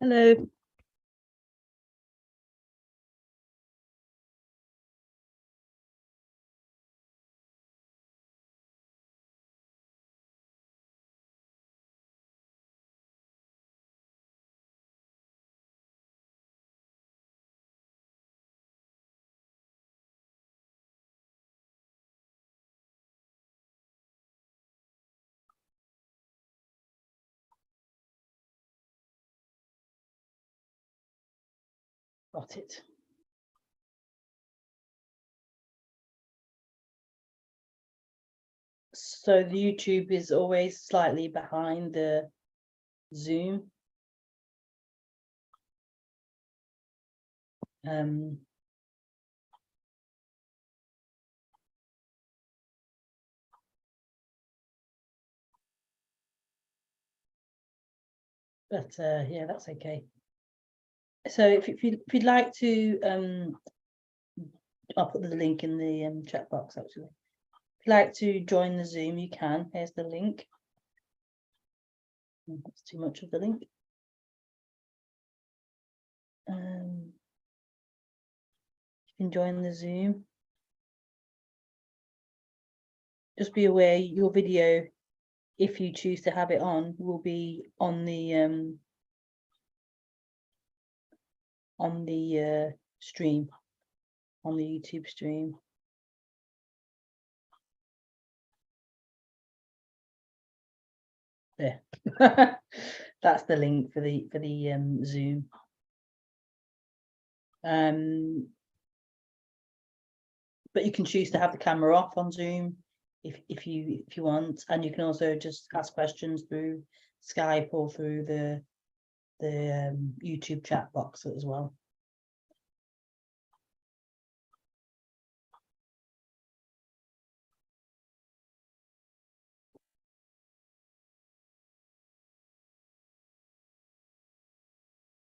Hello. Got it. So the YouTube is always slightly behind the Zoom. But yeah, that's okay. So if you'd like to, I'll put the link in the chat box actually. If you'd like to join the Zoom, you can. Here's the link. That's too much of the link. You can join the Zoom. Just be aware your video, if you choose to have it on, will be on the stream, on the YouTube stream. There. That's the link for the Zoom. But you can choose to have the camera off on Zoom if you want, and you can also just ask questions through Skype or through the YouTube chat box as well.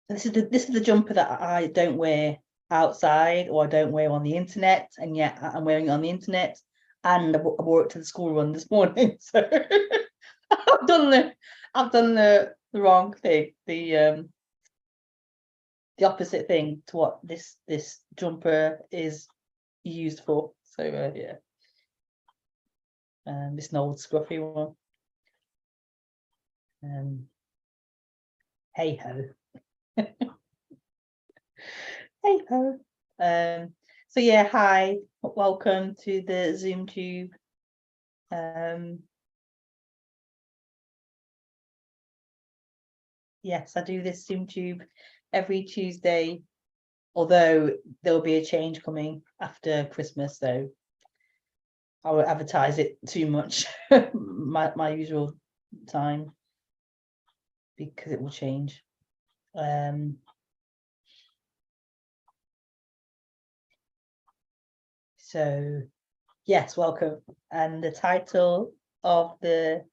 This is the jumper that I don't wear outside, or I don't wear on the internet, and yet I'm wearing it on the internet, and I wore it to the school run this morning. So I've done the wrong thing, the opposite thing to what this jumper is used for. So yeah, it's an old scruffy one. Hey ho. Hey ho. So yeah, hi, welcome to the Zoom tube. Yes, I do this Zoom tube every Tuesday, although there'll be a change coming after Christmas, so I won't advertise it too much, my usual time, because it will change. So yes, welcome. And the title of the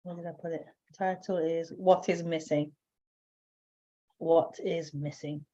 where did I put it? The title is What is Missing? What is missing?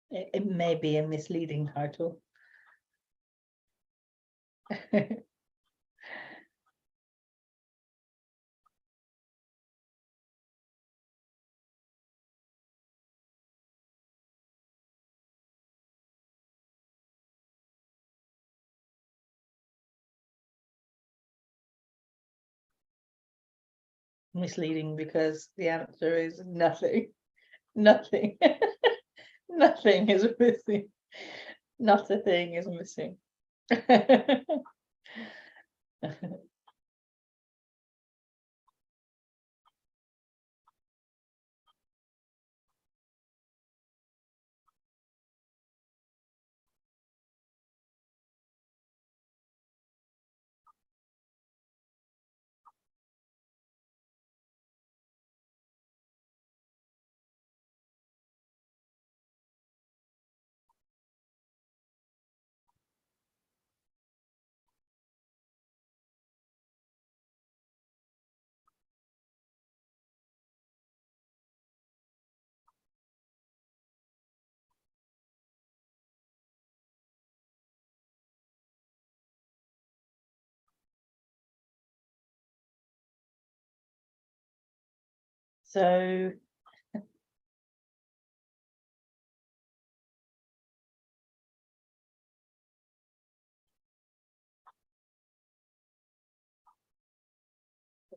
It may be a misleading title. misleading because the answer is nothing. Nothing. Nothing is missing. Not a thing is missing. So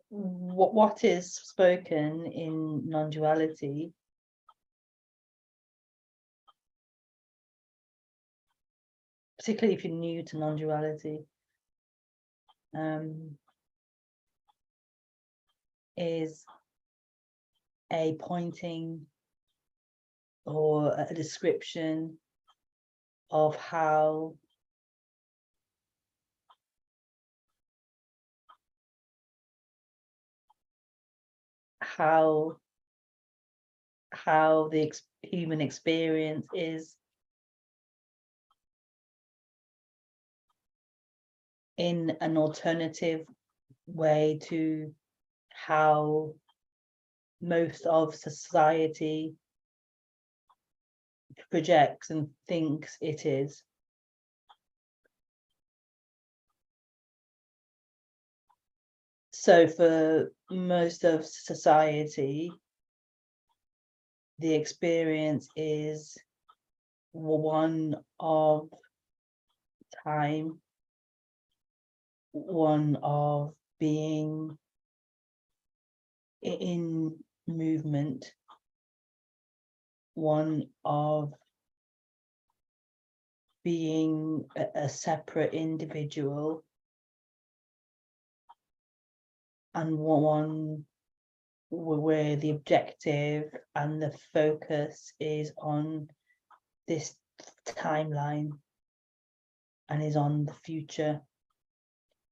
what is spoken in non-duality particularly if you're new to non-duality, is a pointing or a description of how the human experience is in an alternative way to how most of society projects and thinks it is. So for most of society, the experience is one of time, one of being in movement, one of being a separate individual, and one where the objective and the focus is on this timeline and is on the future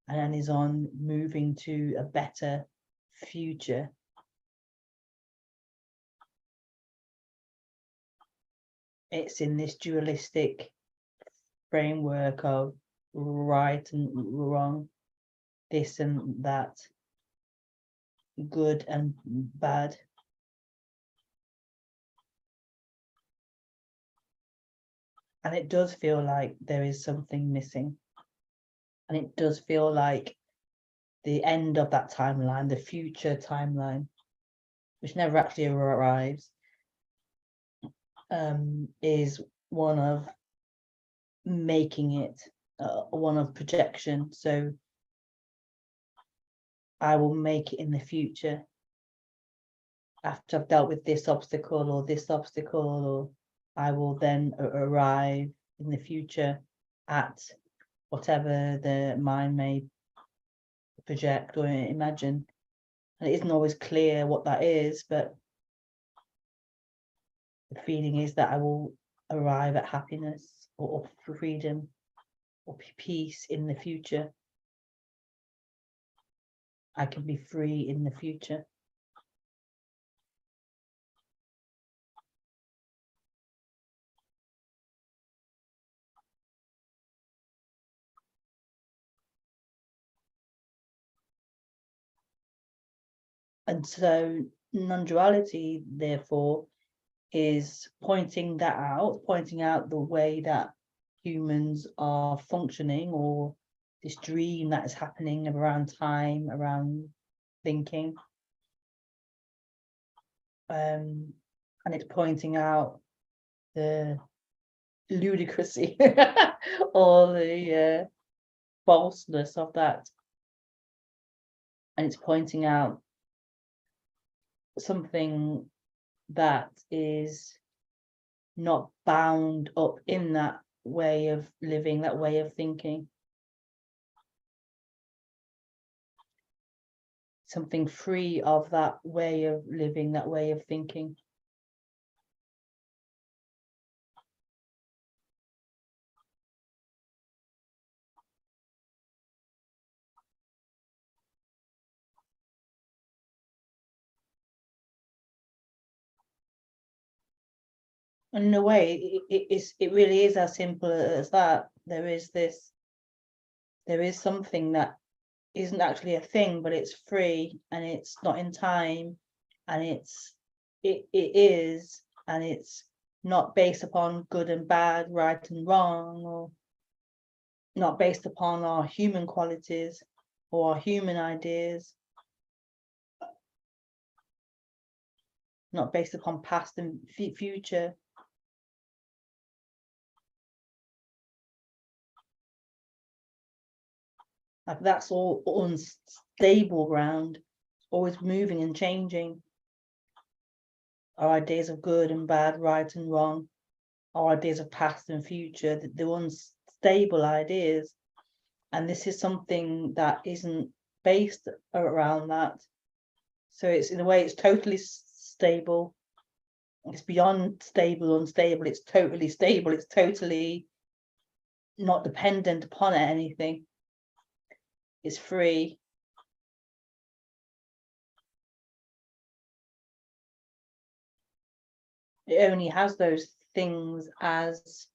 and is on moving to a better future. It's in this dualistic framework of right and wrong, this and that, good and bad. And it does feel like there is something missing. And it does feel like the end of that timeline, the future timeline, which never actually arrives, is one of making it, one of projection. So I will make it in the future after I've dealt with this obstacle or this obstacle, or I will then arrive in the future at whatever the mind may project or imagine. And it isn't always clear what that is, but the feeling is that I will arrive at happiness or freedom or peace in the future. I can be free in the future. And so non-duality, therefore, is pointing out the way that humans are functioning, or this dream that is happening around time, around thinking. And it's pointing out the ludicrousy or the falseness of that. And it's pointing out something that is not bound up in that way of living, that way of thinking. Something free of that way of living, that way of thinking. And in a way, it really is as simple as that. There is something that isn't actually a thing, but it's free and it's not in time, and it is, and it's not based upon good and bad, right and wrong, or not based upon our human qualities or our human ideas, not based upon past and future. Like, that's all unstable ground, always moving and changing. Our ideas of good and bad, right and wrong, our ideas of past and future, the unstable ideas. And this is something that isn't based around that. So it's, in a way, it's totally stable. It's beyond stable, unstable. It's totally stable. It's totally not dependent upon anything. It's free. It only has those things as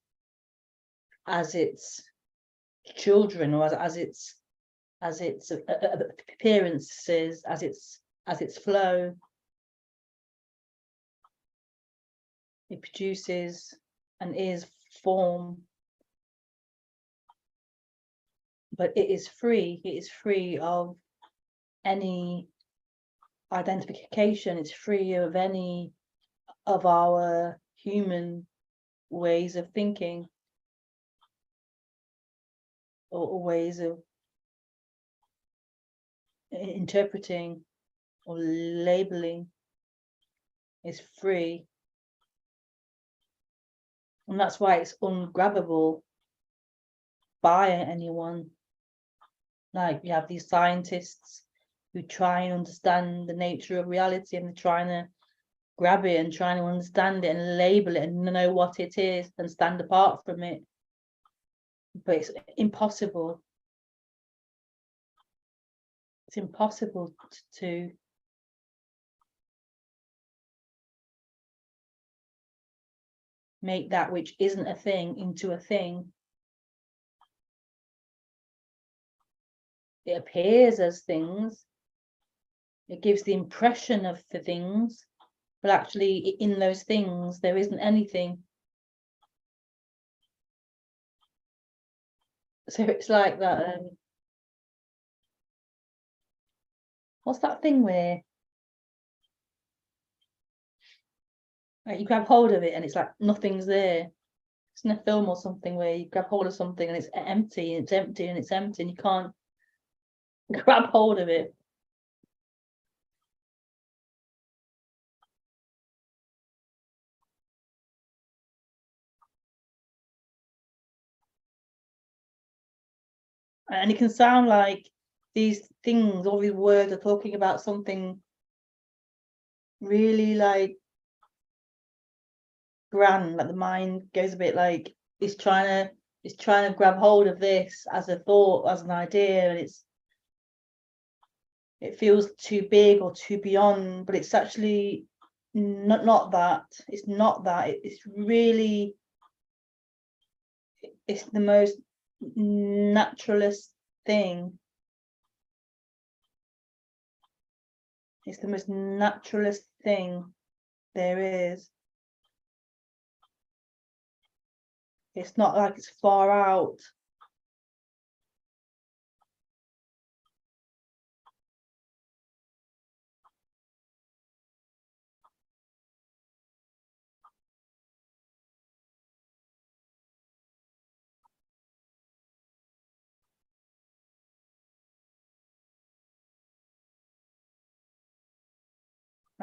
its children, or as its appearances, as its flow. It produces and is form, but it is free. It is free of any identification. It's free of any of our human ways of thinking, or ways of interpreting or labeling. Is free. And that's why it's ungrabbable by anyone. Like, you have these scientists who try and understand the nature of reality, and they're trying to grab it and trying to understand it and label it and know what it is and stand apart from it. But it's impossible. It's impossible to make that which isn't a thing into a thing. It appears as things. It gives the impression of the things, but actually in those things there isn't anything. So it's like that. What's that thing where like you grab hold of it and it's like nothing's there? It's in a film or something where you grab hold of something and it's empty, and it's empty, and it's empty, and you can't grab hold of it. And it can sound like these things, all these words are talking about something really like grand, like the mind goes a bit like it's trying to grab hold of this as a thought, as an idea, and it feels too big or too beyond, but it's actually not that. It's not that. It's really, it's the most naturalist thing. It's the most naturalist thing there is. It's not like it's far out.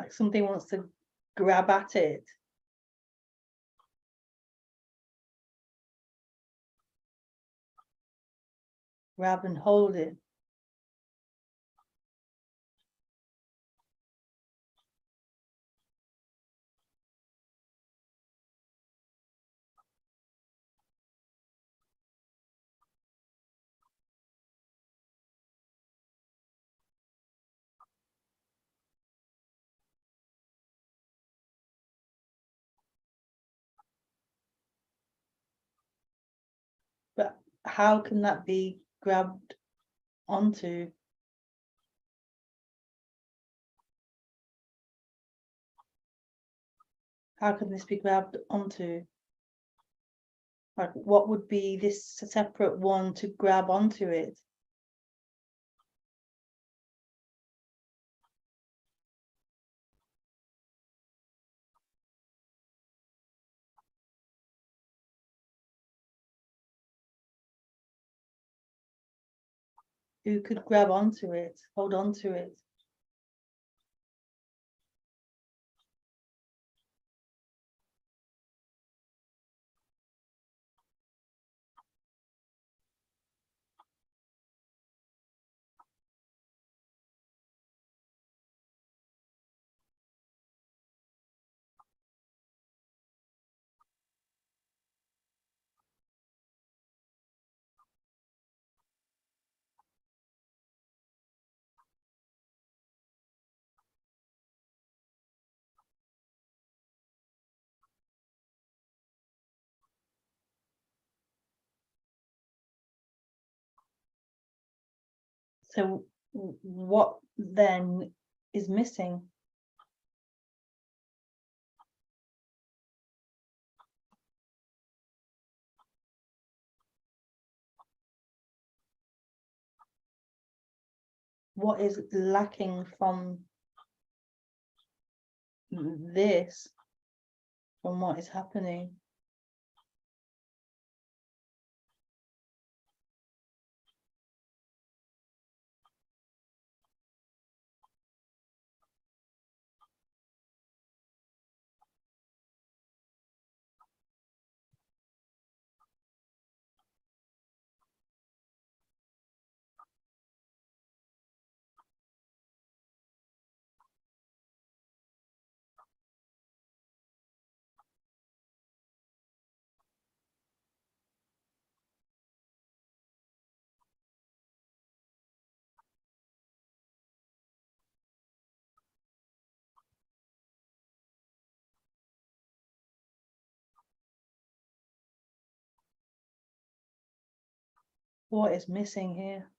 Like something wants to grab at it. Grab and hold it. But how can that be grabbed onto? How can this be grabbed onto? Like, what would be this separate one to grab onto it? Who could grab onto it, hold onto it? So what then is missing? What is lacking from this, from what is happening? What is missing here?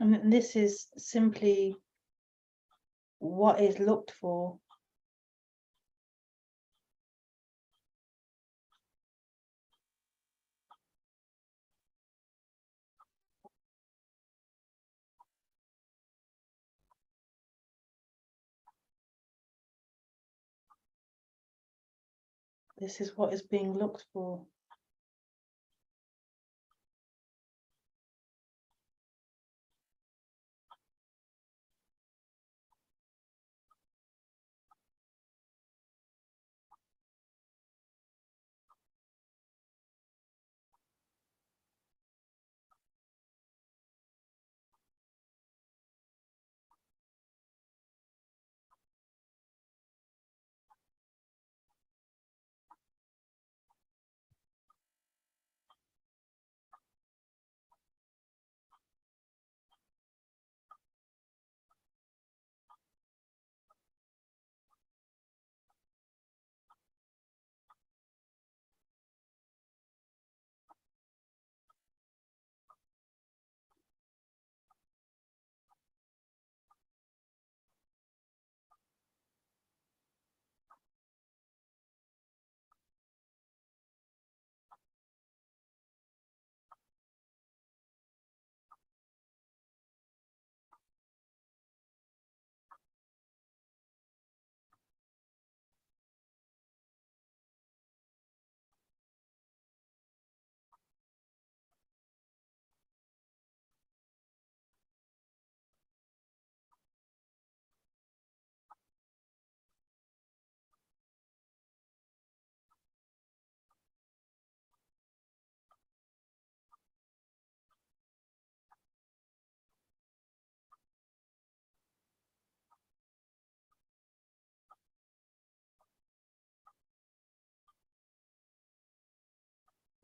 And this is simply what is looked for. This is what is being looked for.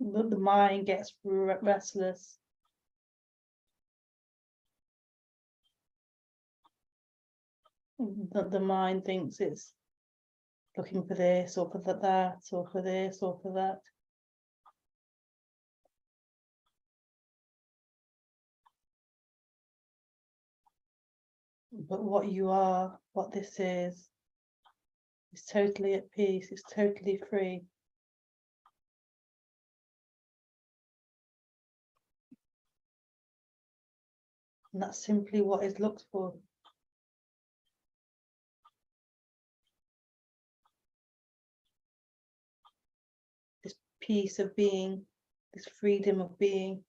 The mind gets restless. The mind thinks it's looking for this or for that or for this or for that. But what you are, what this is totally at peace, it's totally free. And that's simply what is looked for. This peace of being, this freedom of being.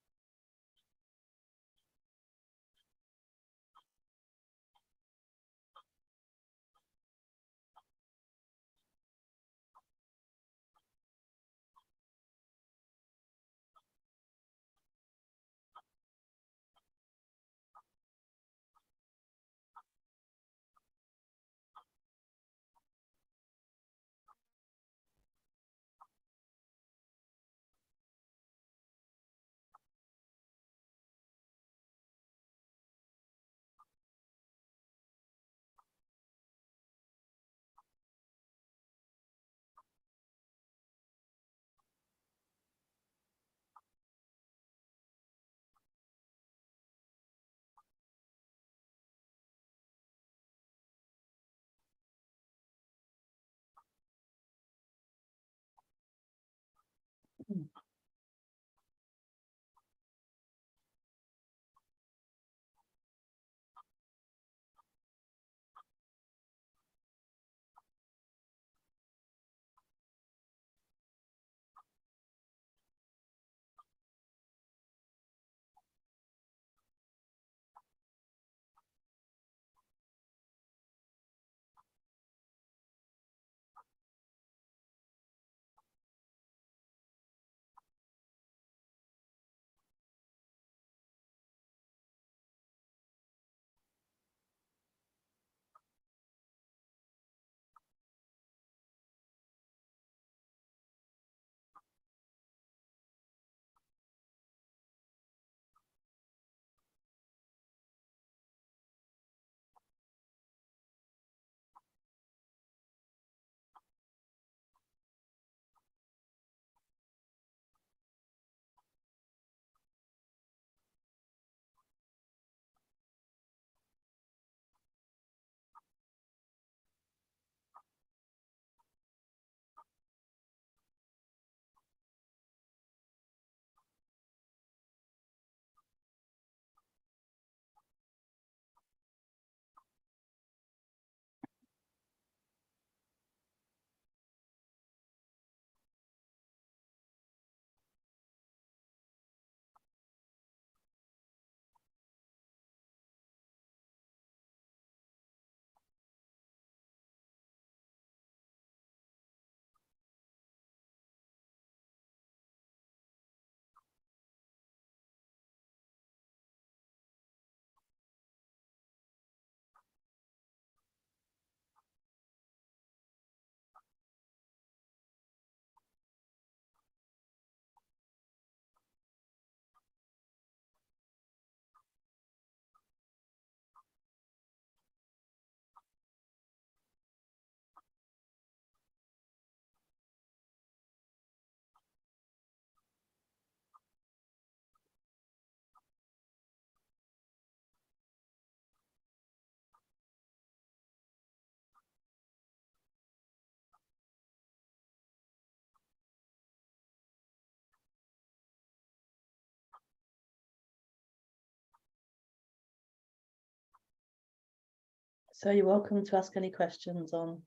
So you're welcome to ask any questions on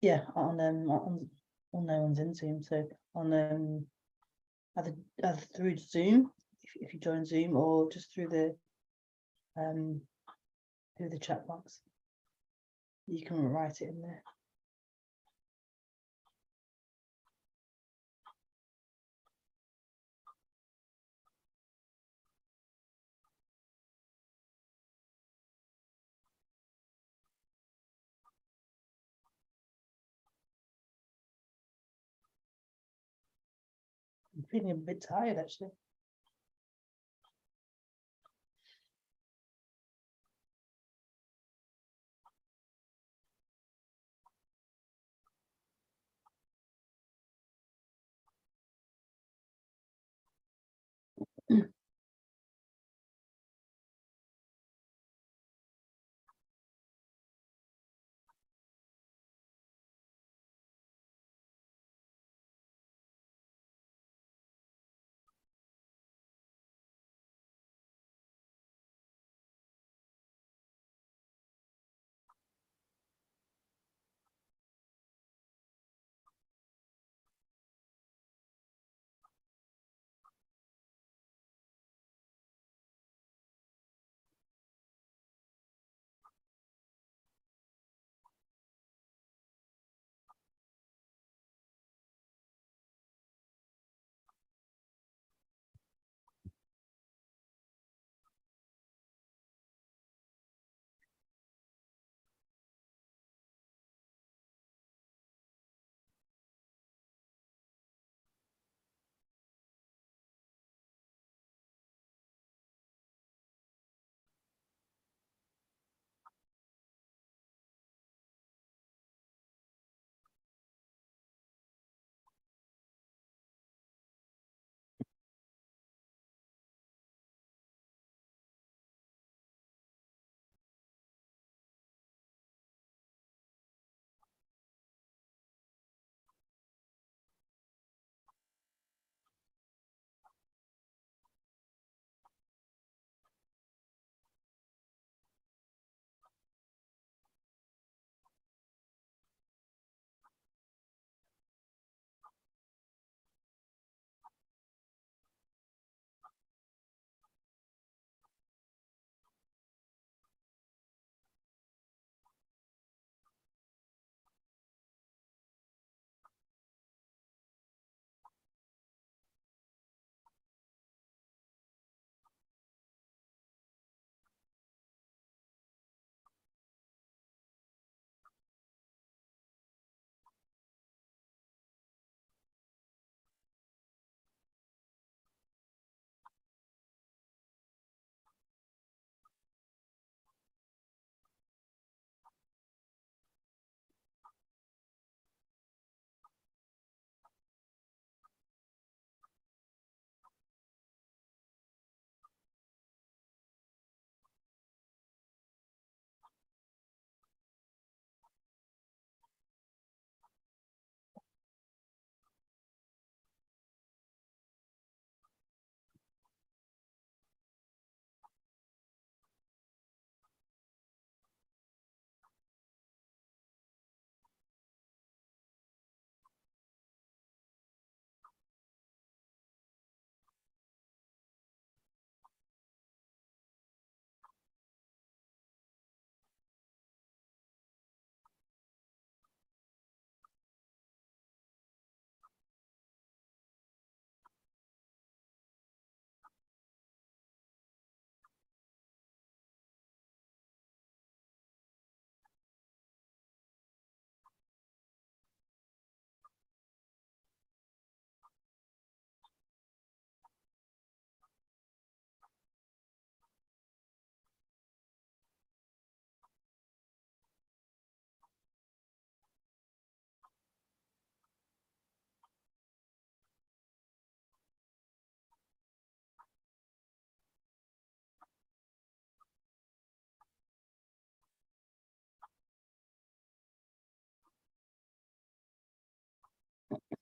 yeah, on well, no one's in Zoom, so on either through Zoom, if you join Zoom, or just through the chat box. You can write it in there. feeling a bit tired actually.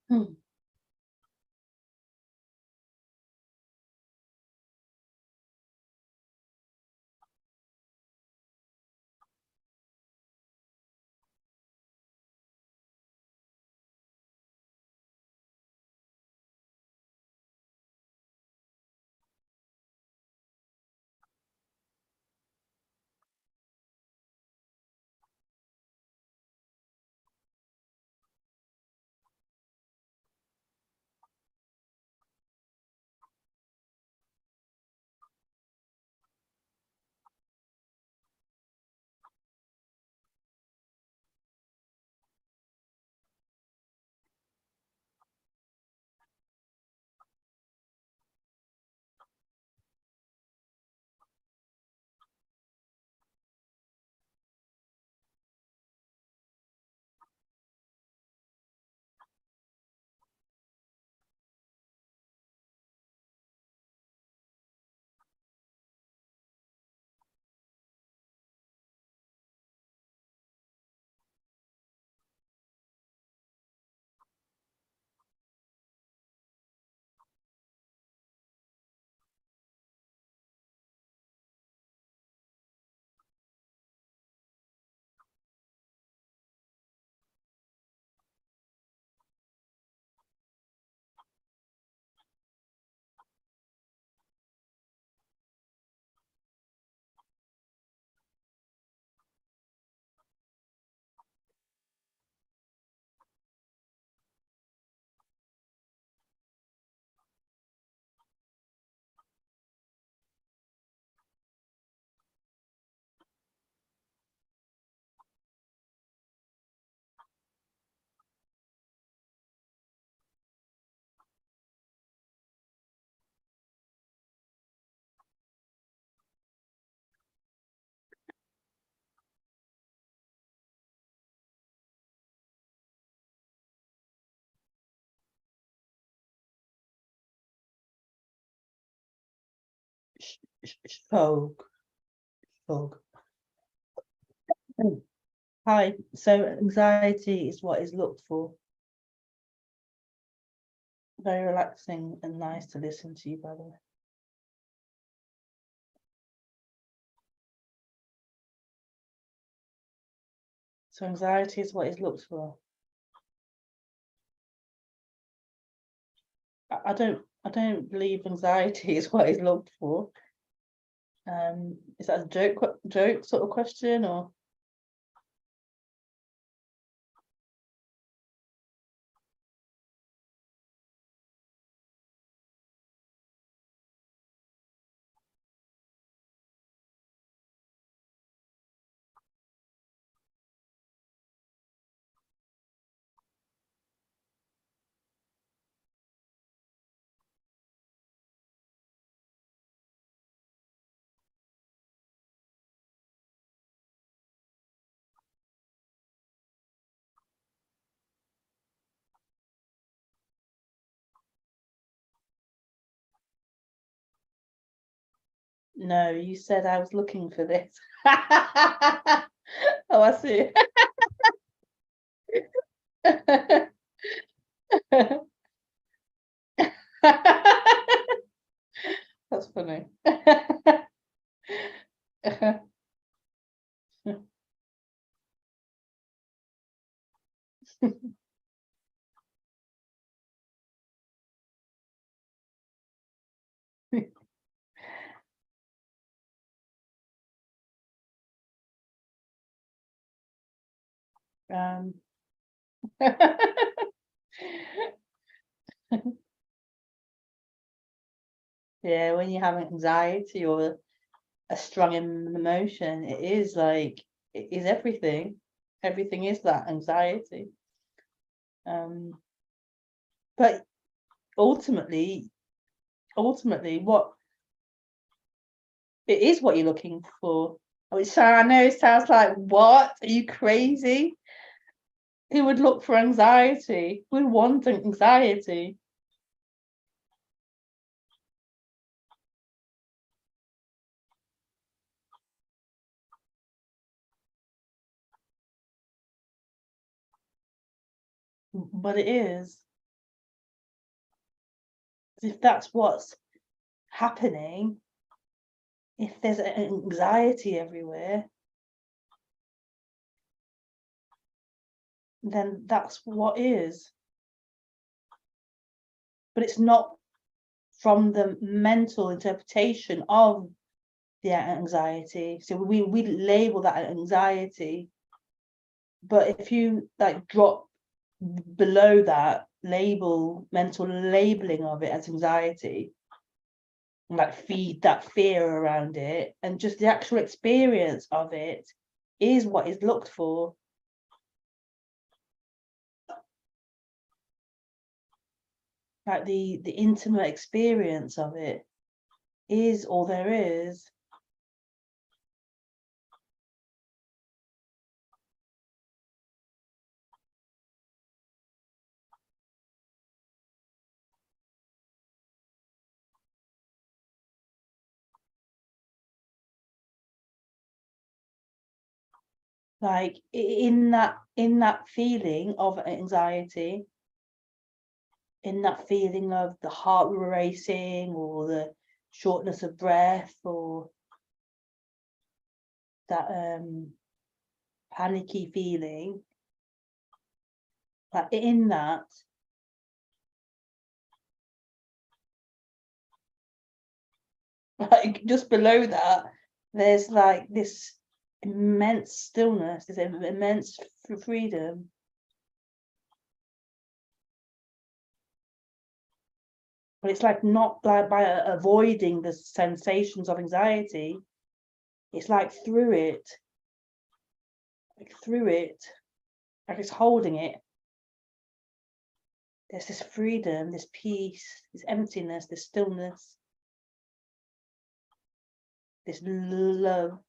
Hmm. Fog. Hi. So anxiety is what is looked for. Very relaxing and nice to listen to you, by the way. So anxiety is what is looked for. I don't believe anxiety is what is looked for. Is that a joke sort of question, or? No, you said I was looking for this. Oh, I see. That's funny. um, yeah, when you have anxiety or a strong emotion, it is like it is everything. Everything is that anxiety. But ultimately, what it is what you're looking for. Which I know sounds like, what? Are you crazy? Who would look for anxiety? Who would want anxiety? But it is. If that's what's happening, if there's anxiety everywhere, then that's what is. But it's not from the mental interpretation of the anxiety. So we label that anxiety. But if you like drop below that mental labeling of it as anxiety, and like feed that fear around it, and just the actual experience of it is what is looked for. Like the intimate experience of it is all there is. Like in that feeling of anxiety, in that feeling of the heart racing or the shortness of breath or that panicky feeling, like in that, like just below that, there's like this immense stillness, this immense freedom. But it's like not like by avoiding the sensations of anxiety, it's like through it, like it's holding it. There's this freedom, this peace, this emptiness, this stillness, this love.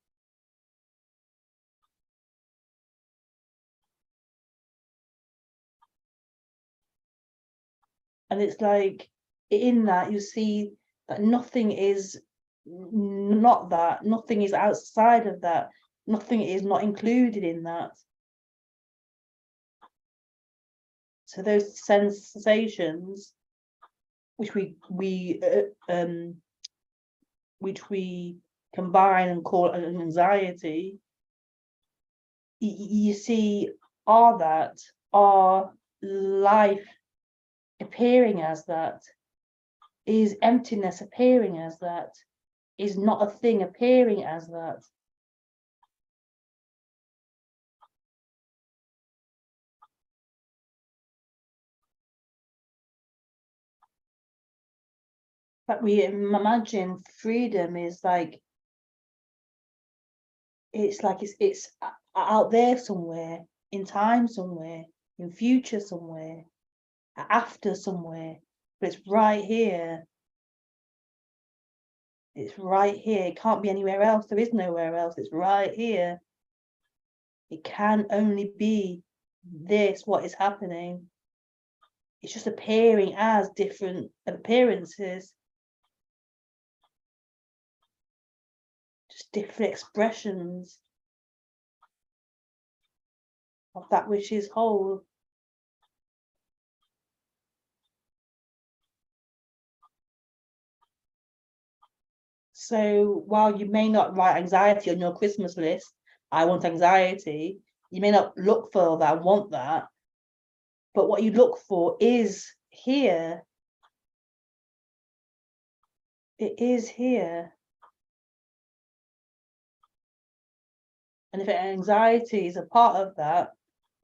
And it's like in that you see that nothing is not that. Nothing is outside of that. Nothing is not included in that. So those sensations, which we combine and call an anxiety, you see, are life appearing as that? Is emptiness appearing as that? Is not a thing appearing as that? But we imagine freedom is like it's out there somewhere, in time somewhere, in future somewhere, after somewhere, but it's right here. It's right here. It can't be anywhere else. There is nowhere else. It's right here. It can only be this, what is happening. It's just appearing as different appearances, just different expressions of that which is whole. So while you may not write anxiety on your Christmas list, I want anxiety, you may not look for that, want that, but what you look for is here. It is here. And if anxiety is a part of that,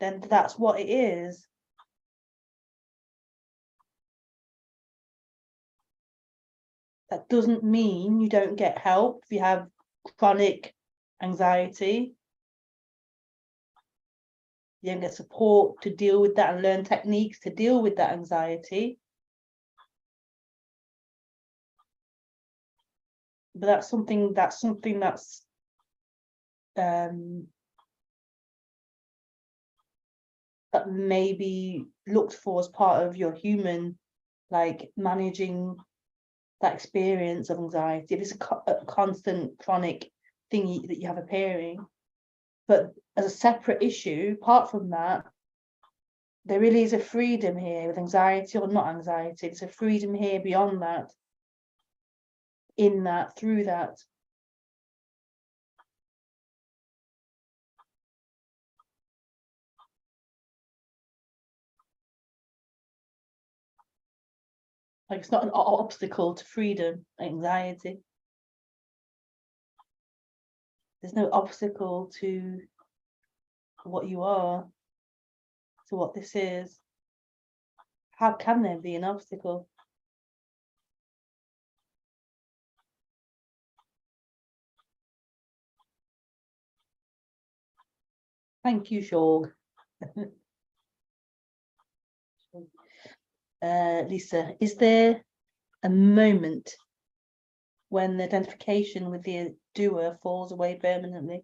then that's what it is. That doesn't mean you don't get help if you have chronic anxiety. You don't get support to deal with that and learn techniques to deal with that anxiety. But that's something that's that may be looked for as part of your human, like managing that experience of anxiety. If it's a constant chronic thing that you have appearing, but as a separate issue, apart from that, there really is a freedom here with anxiety or not anxiety. It's a freedom here beyond that, in that, through that. Like it's not an obstacle to freedom, anxiety. There's no obstacle to what you are, to what this is. How can there be an obstacle? Thank you, Shorg. Lisa, is there a moment when the identification with the doer falls away permanently?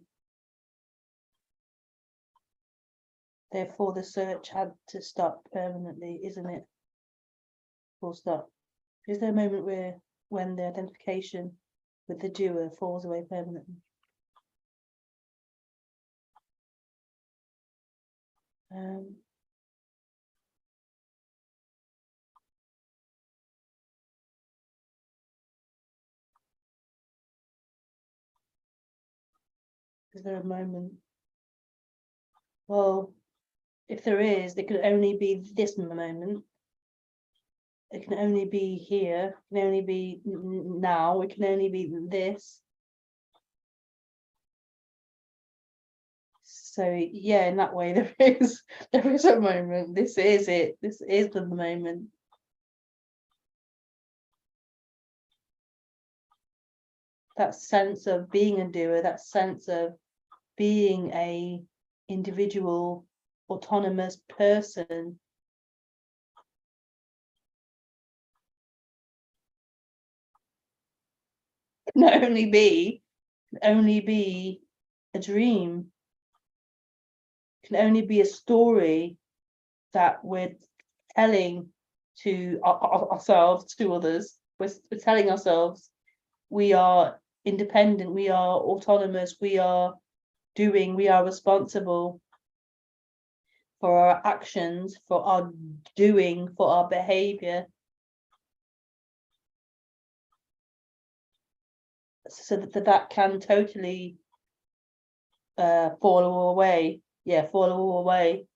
Therefore, the search had to stop permanently, isn't it? Full stop. Is there a moment when the identification with the doer falls away permanently? Is there a moment? Well, if there is, there can only be this moment. It can only be here. It can only be now. It can only be this. So yeah, in that way, there is a moment. This is it. This is the moment. That sense of being a doer, that sense of being a individual, autonomous person. Can only be a dream. Can only be a story that we're telling to ourselves, to others. We're telling ourselves we are independent, we are autonomous, we are responsible for our actions, for our doing, for our behavior. So that can totally fall away. Yeah, fall away.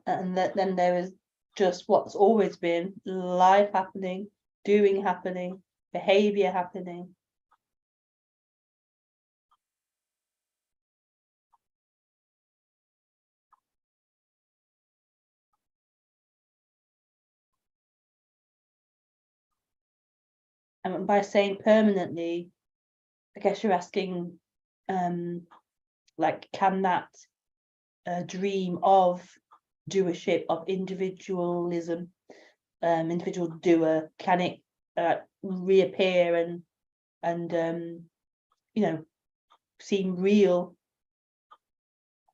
And then there is just what's always been: life happening, doing happening, behavior happening. And by saying permanently, I guess you're asking, like, can that dream of doership, of individualism, individual doer, can it reappear and you know, seem real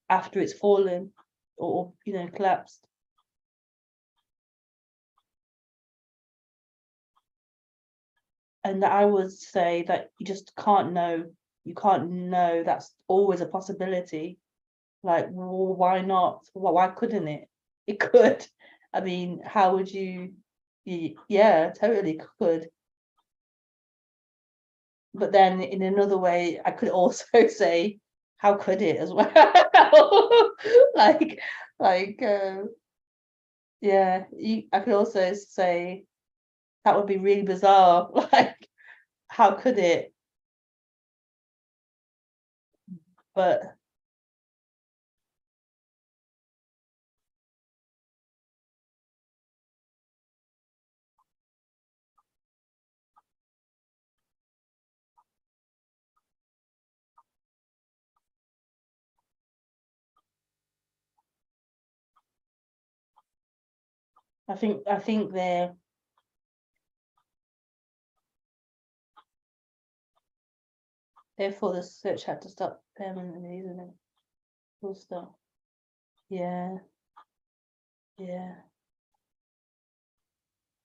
after it's fallen or, you know, collapsed? And I would say that you just can't know. You can't know. That's always a possibility. Like, well, why not? Why couldn't it? It could. I mean, how would you? Yeah, totally could. But then in another way, I could also say, how could it as well? like, like, yeah. I could also say that would be really bizarre. Like, how could it? But I think therefore the search had to stop permanently, isn't it? Full stop. Yeah, yeah.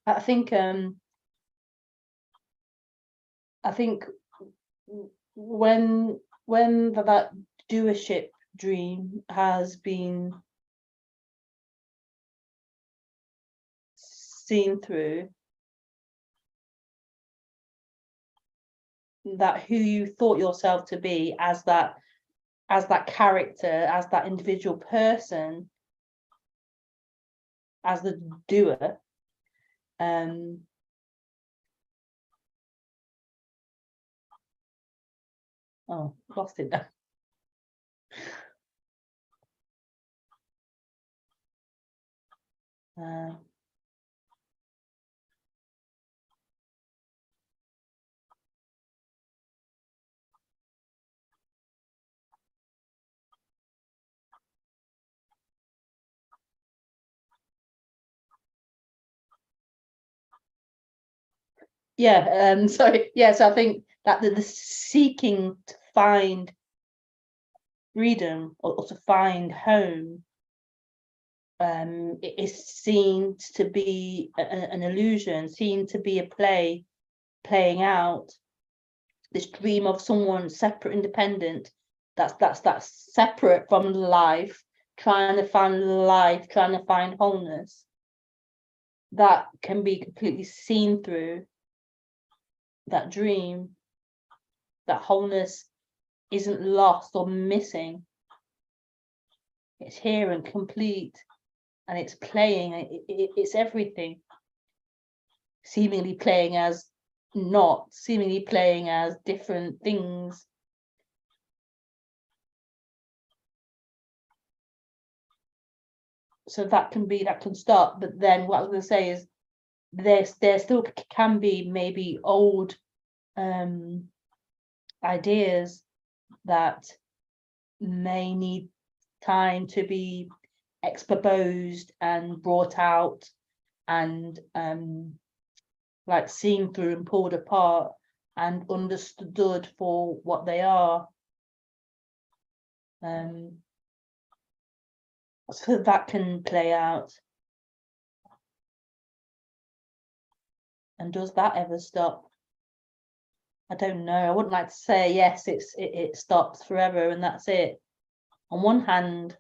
I think I think when that doership dream has been seen through, that who you thought yourself to be as that character, as that individual person, as the doer, um oh, lost it now. Yeah, sorry. Yes, I think that the seeking to find freedom or to find home it is seen to be an illusion, seen to be a playing out. This dream of someone separate, independent, that's separate from life, trying to find life, trying to find wholeness, that can be completely seen through that dream. That wholeness isn't lost or missing. It's here and complete, and it's playing. It's everything, seemingly playing as not, seemingly playing as different things. So that can stop. But then what I was going to say is there still can be maybe old ideas that may need time to be exposed and brought out and like seen through and pulled apart and understood for what they are. so that can play out. And does that ever stop? I don't know. I wouldn't like to say yes, it stops forever and that's it. On one hand,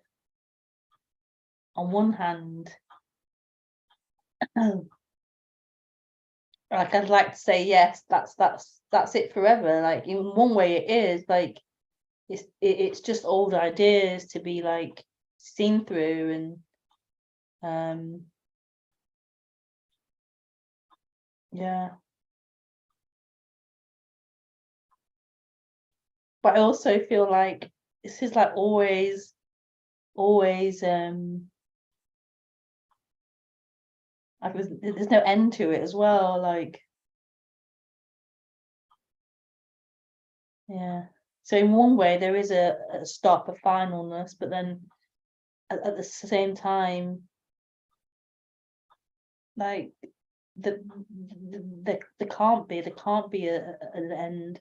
like I'd like to say yes, that's it forever. Like in one way it is, like it's just old ideas to be like seen through, and yeah. But I also feel like this is like always like there's no end to it as well, like yeah. So in one way there is a stop, a finalness, but then at the same time, like there can't be an end,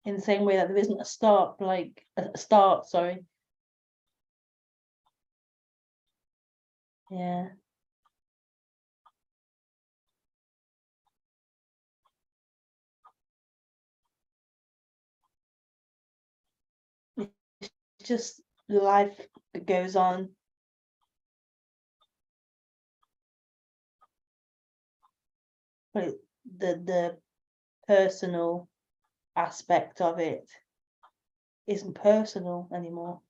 in the same way that there isn't a start, like a start, sorry. Yeah. It's just life that goes on. But the personal aspect of it isn't personal anymore.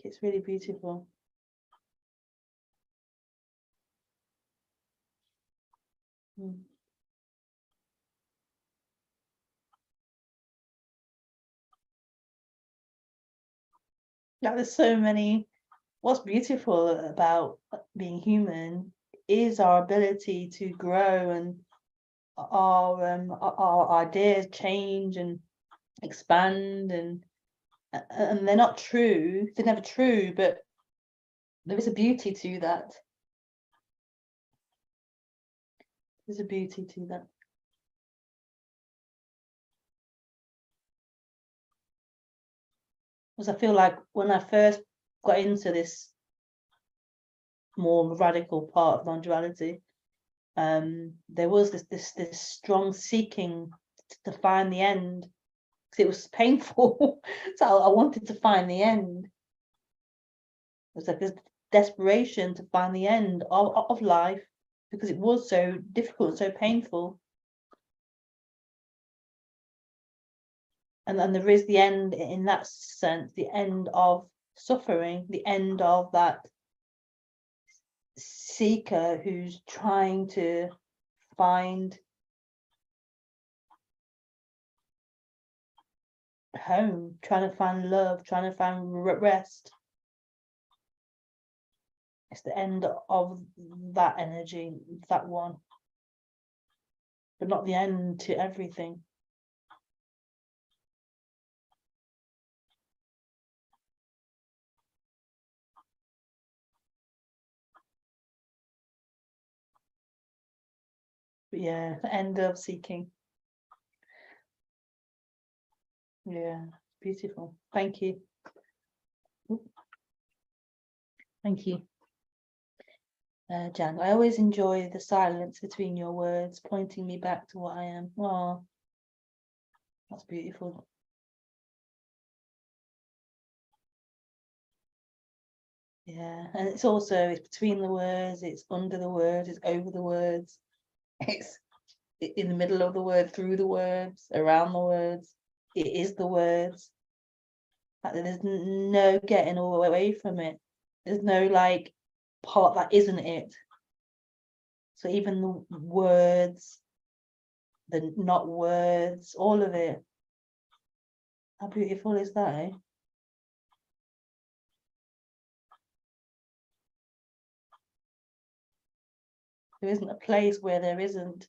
It's really beautiful. Mm. Like there's so many. What's beautiful about being human is our ability to grow, and our ideas change and expand, and they're not true. They're never true, but there is a beauty to that. There's a beauty to that. Because I feel like when I first got into this more radical part of non-duality, there was this strong seeking to find the end, because it was painful. So I wanted to find the end. It was like this desperation to find the end of life, because it was so difficult, so painful. And there is the end in that sense, the end of suffering, the end of that seeker who's trying to find home, trying to find love, trying to find rest. It's the end of that energy, that one, but not the end to everything. But yeah, the end of seeking. Yeah, beautiful. Thank you. Thank you, Jan. I always enjoy the silence between your words, pointing me back to what I am. Oh, that's beautiful. Yeah, and it's also, it's between the words, it's under the words, it's over the words, it's in the middle of the word, through the words, around the words. It is the words. Like, there's no getting away from it. There's no like part that isn't it. So even the words, the not words, all of it. How beautiful is that, eh? There isn't a place where there isn't.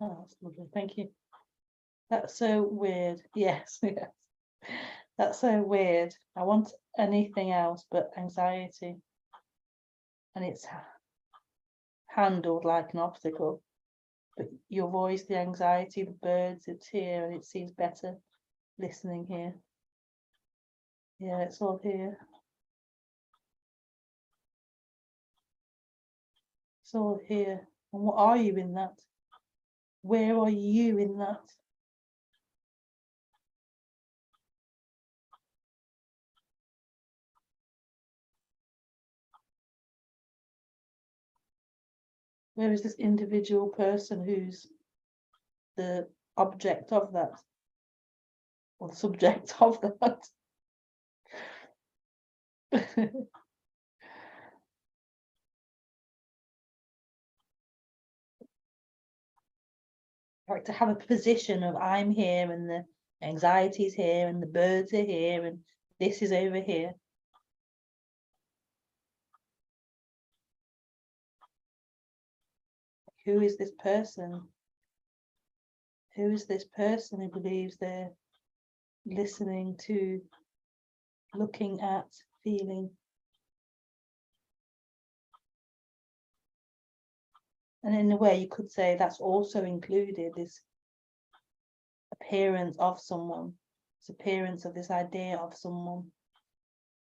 Oh, that's lovely. Thank you. That's so weird. Yes, yes. That's so weird. I want anything else but anxiety. And it's handled like an obstacle. But your voice, the anxiety, the birds, it's here, and it seems better listening here. Yeah, it's all here. It's all here. And what are you in that? Where are you in that? Where is this individual person who's the object of that, or the subject of that? Like to have a position of I'm here and the anxiety's here and the birds are here and this is over here. Who is this person? Who is this person who believes they're listening to, looking at, feeling? And in a way, you could say that's also included this appearance of someone, this appearance of this idea of someone.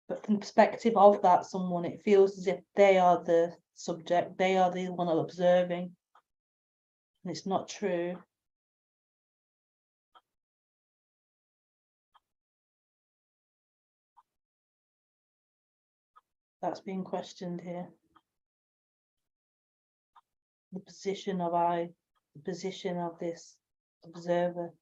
But from the perspective of that someone, it feels as if they are the subject, they are the one observing. And it's not true. That's being questioned here. The position of I, the position of this observer.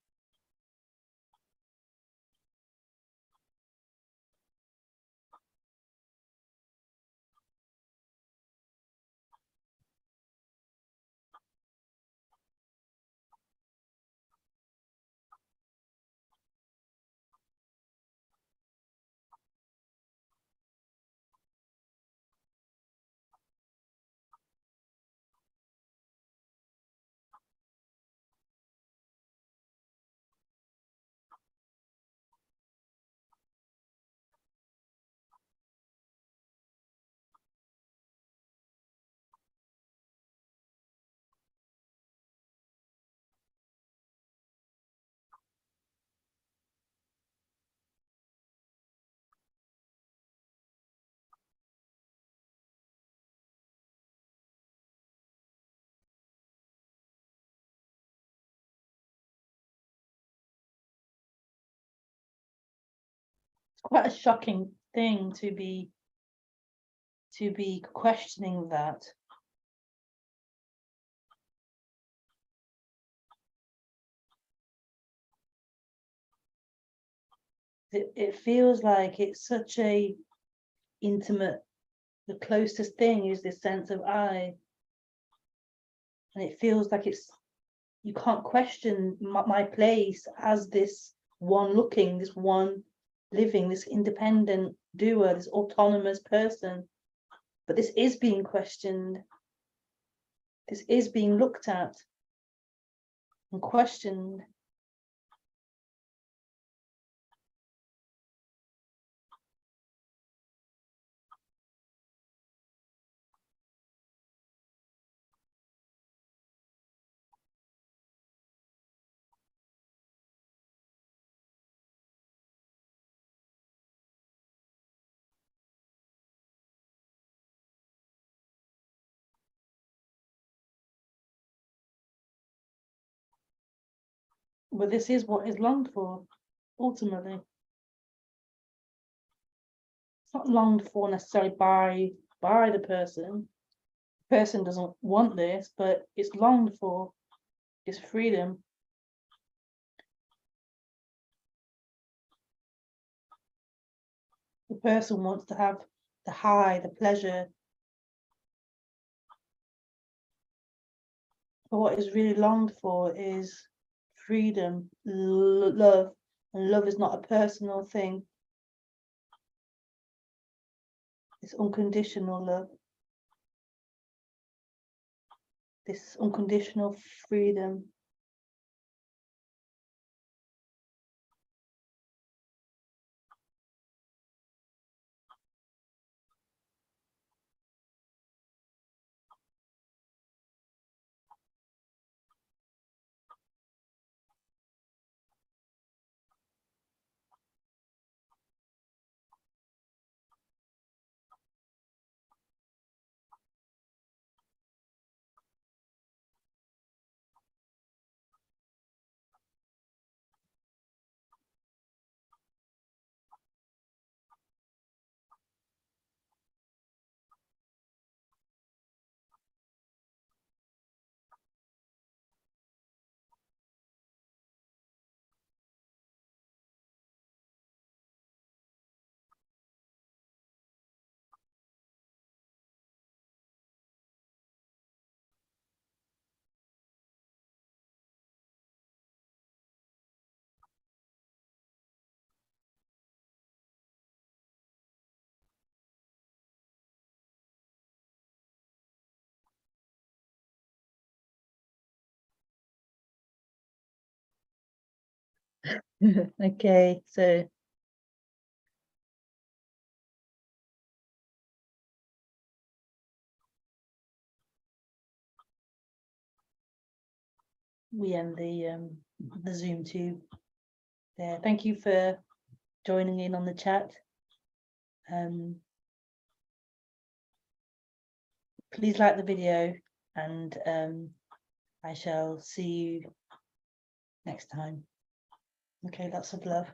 It's quite a shocking thing to be questioning that. It feels like it's such a intimate, the closest thing is this sense of I, and it feels like it's, you can't question my place as this one looking, this one living, this independent doer, this autonomous person. But this is being questioned. This is being looked at and questioned. But this is what is longed for, ultimately. It's not longed for necessarily by the person. The person doesn't want this, but it's longed for, it's freedom. The person wants to have the high, the pleasure. But what is really longed for is freedom, love. And love is not a personal thing. It's unconditional love. This unconditional freedom. Okay, so we end the Zoom tube there. Thank you for joining in on the chat. Please like the video, and I shall see you next time. Okay, lots of love.